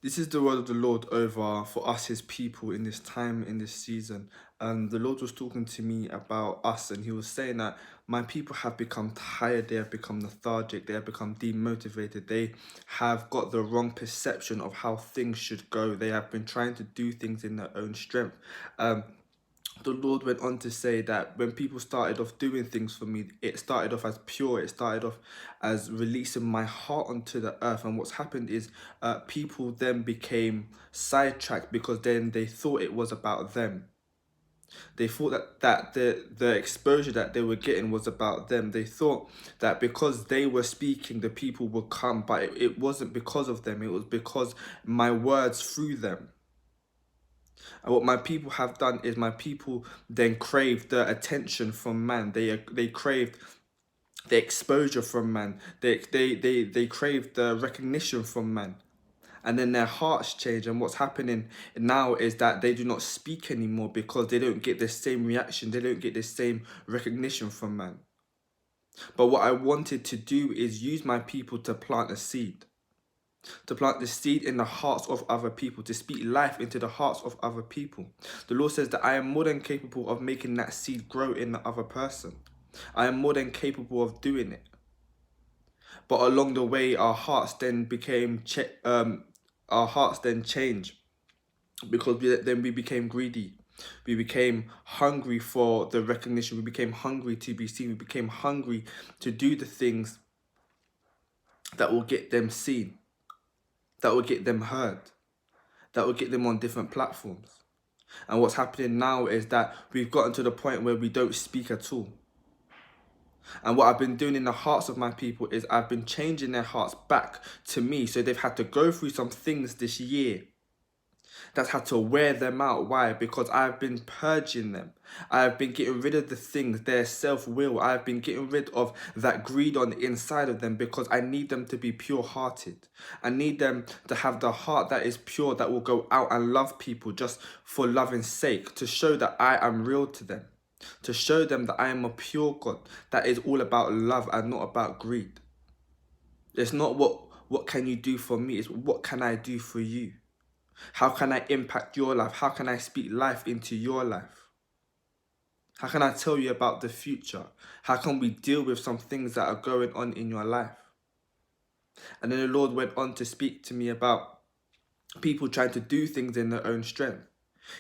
This is the word of the Lord over for us, his people, in this time, in this season. The Lord was talking to me about us, and he was saying that my people have become tired, they have become lethargic, they have become demotivated, they have got the wrong perception of how things should go. They have been trying to do things in their own strength. Um, the Lord went on to say that when people started off doing things for me, it started off as pure, it started off as releasing my heart onto the earth. And what's happened is people then became sidetracked because then they thought it was about them. They thought that the exposure that they were getting was about them. They thought that because they were speaking, the people would come, but it wasn't because of them. It was because my words through them. And what my people have done is my people then craved the attention from man. They craved the exposure from man. They craved the recognition from man. And then their hearts change. And what's happening now is that they do not speak anymore because they don't get the same reaction. They don't get the same recognition from man. But what I wanted to do is use my people to plant a seed, to plant the seed in the hearts of other people, to speak life into the hearts of other people. The Lord says that I am more than capable of making that seed grow in the other person. I am more than capable of doing it. But along the way, our hearts then changed because then we became greedy. We became hungry for the recognition. We became hungry to be seen. We became hungry to do the things that will get them seen, that will get them heard, that will get them on different platforms. And what's happening now is that we've gotten to the point where we don't speak at all. And what I've been doing in the hearts of my people is I've been changing their hearts back to me. So they've had to go through some things this year that's had to wear them out. Why? Because I've been purging them. I've been getting rid of the things, their self-will. I've been getting rid of that greed on the inside of them because I need them to be pure-hearted. I need them to have the heart that is pure, that will go out and love people just for loving's sake, to show that I am real to them, to show them that I am a pure God that is all about love and not about greed. It's not what can you do for me, it's what can I do for you. How can I impact your life? How can I speak life into your life? How can I tell you about the future? How can we deal with some things that are going on in your life? And then the Lord went on to speak to me about people trying to do things in their own strength.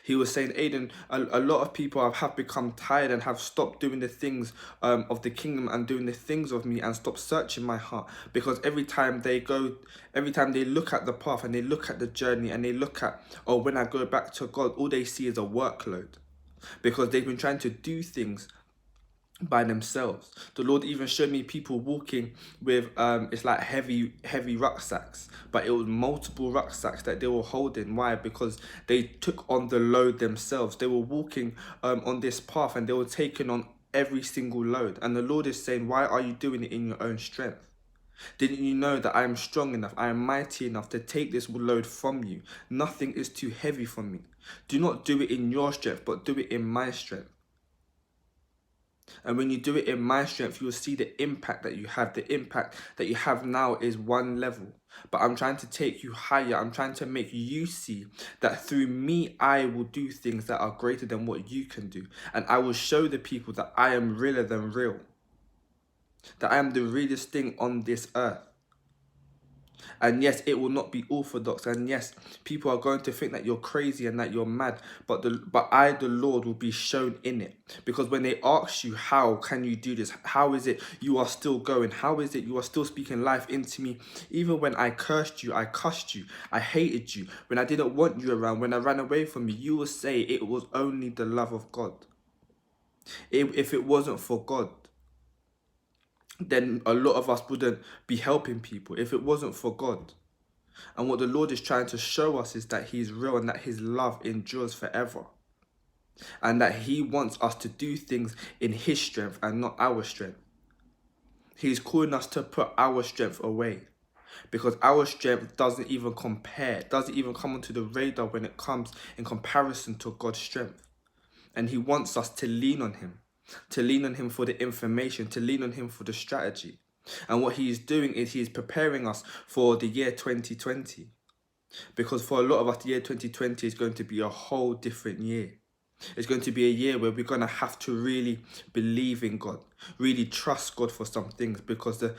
He was saying, Aiden, a lot of people have become tired and have stopped doing the things of the kingdom and doing the things of me and stopped searching my heart, because every time they look at the path and they look at the journey and they look at, oh, when I go back to God, all they see is a workload, because they've been trying to do things by themselves. The Lord even showed me people walking with it's like heavy rucksacks, but it was multiple rucksacks that they were holding. Why? Because they took on the load themselves. They were walking on this path and they were taking on every single load. And the Lord is saying, why are you doing it in your own strength? Didn't you know that I am strong enough, I am mighty enough to take this load from you? Nothing is too heavy for me. Do not do it in your strength, but do it in my strength. And when you do it in my strength, you'll see the impact that you have. The impact that you have now is one level. But I'm trying to take you higher. I'm trying to make you see that through me, I will do things that are greater than what you can do. And I will show the people that I am realer than real. That I am the realest thing on this earth. And yes, it will not be orthodox. And yes, people are going to think that you're crazy and that you're mad. But I, the Lord, will be shown in it. Because when they ask you, how can you do this? How is it you are still going? How is it you are still speaking life into me? Even when I cursed you, I cussed you, I hated you. When I didn't want you around, when I ran away from you, you will say it was only the love of God. If it wasn't for God, then a lot of us wouldn't be helping people if it wasn't for God. And what the Lord is trying to show us is that He is real and that His love endures forever. And that He wants us to do things in His strength and not our strength. He's calling us to put our strength away. Because our strength doesn't even compare, doesn't even come onto the radar when it comes in comparison to God's strength. And He wants us to lean on Him. To lean on Him for the information, to lean on Him for the strategy. And what He is doing is He is preparing us for the year 2020. Because for a lot of us, the year 2020 is going to be a whole different year. It's going to be a year where we're going to have to really believe in God, really trust God for some things, because the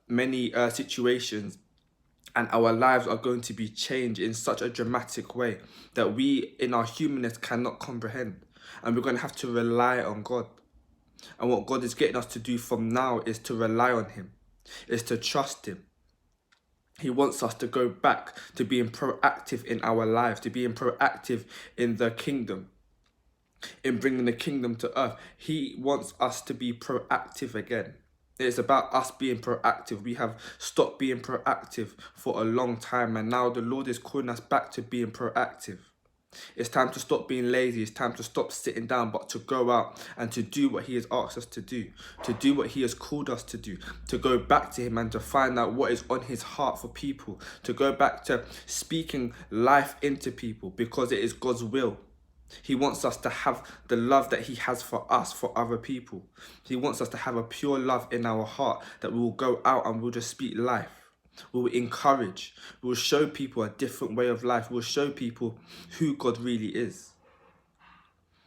many situations and our lives are going to be changed in such a dramatic way that we in our humanness cannot comprehend. And we're going to have to rely on God. And what God is getting us to do from now is to rely on him, is to trust him. He wants us to go back to being proactive in our lives, to being proactive in the kingdom, in bringing the kingdom to earth. He wants us to be proactive again. It's about us being proactive. We have stopped being proactive for a long time, and now the Lord is calling us back to being proactive. It's time to stop being lazy. It's time to stop sitting down, but to go out and to do what he has asked us to do what he has called us to do, to go back to him and to find out what is on his heart for people, to go back to speaking life into people, because it is God's will. He wants us to have the love that he has for us, for other people. He wants us to have a pure love in our heart, that we will go out and we'll just speak life. We will encourage. We will show people a different way of life. We will show people who God really is.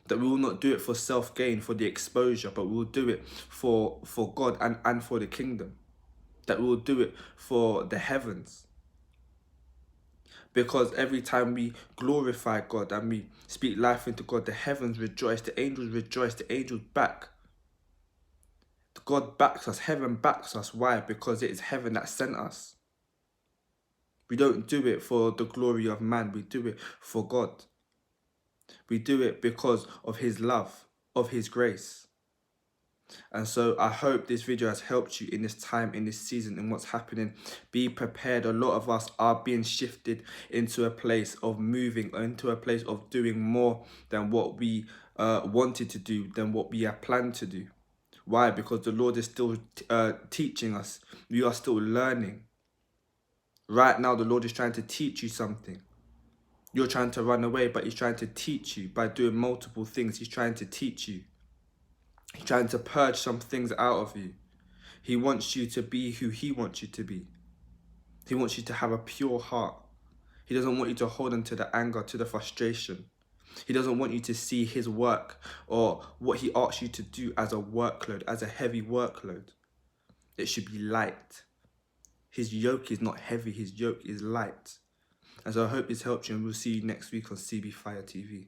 That we will not do it for self-gain, for the exposure, but we will do it for God and for the kingdom. That we will do it for the heavens. Because every time we glorify God and we speak life into God, the heavens rejoice, the angels rejoice, the angels back. God backs us, heaven backs us. Why? Because it is heaven that sent us. We don't do it for the glory of man, we do it for God. We do it because of his love, of his grace. And so I hope this video has helped you in this time, in this season, in what's happening. Be prepared. A lot of us are being shifted into a place of moving, into a place of doing more than what we wanted to do, than what we have planned to do. Why? Because the Lord is still teaching us. We are still learning. Right now, the Lord is trying to teach you something. You're trying to run away, but he's trying to teach you by doing multiple things. He's trying to teach you. He's trying to purge some things out of you. He wants you to be who he wants you to be. He wants you to have a pure heart. He doesn't want you to hold on to the anger, to the frustration. He doesn't want you to see his work or what he asks you to do as a workload, as a heavy workload. It should be light. His yoke is not heavy, his yoke is light. And so I hope this helped you, and we'll see you next week on CB Fire TV.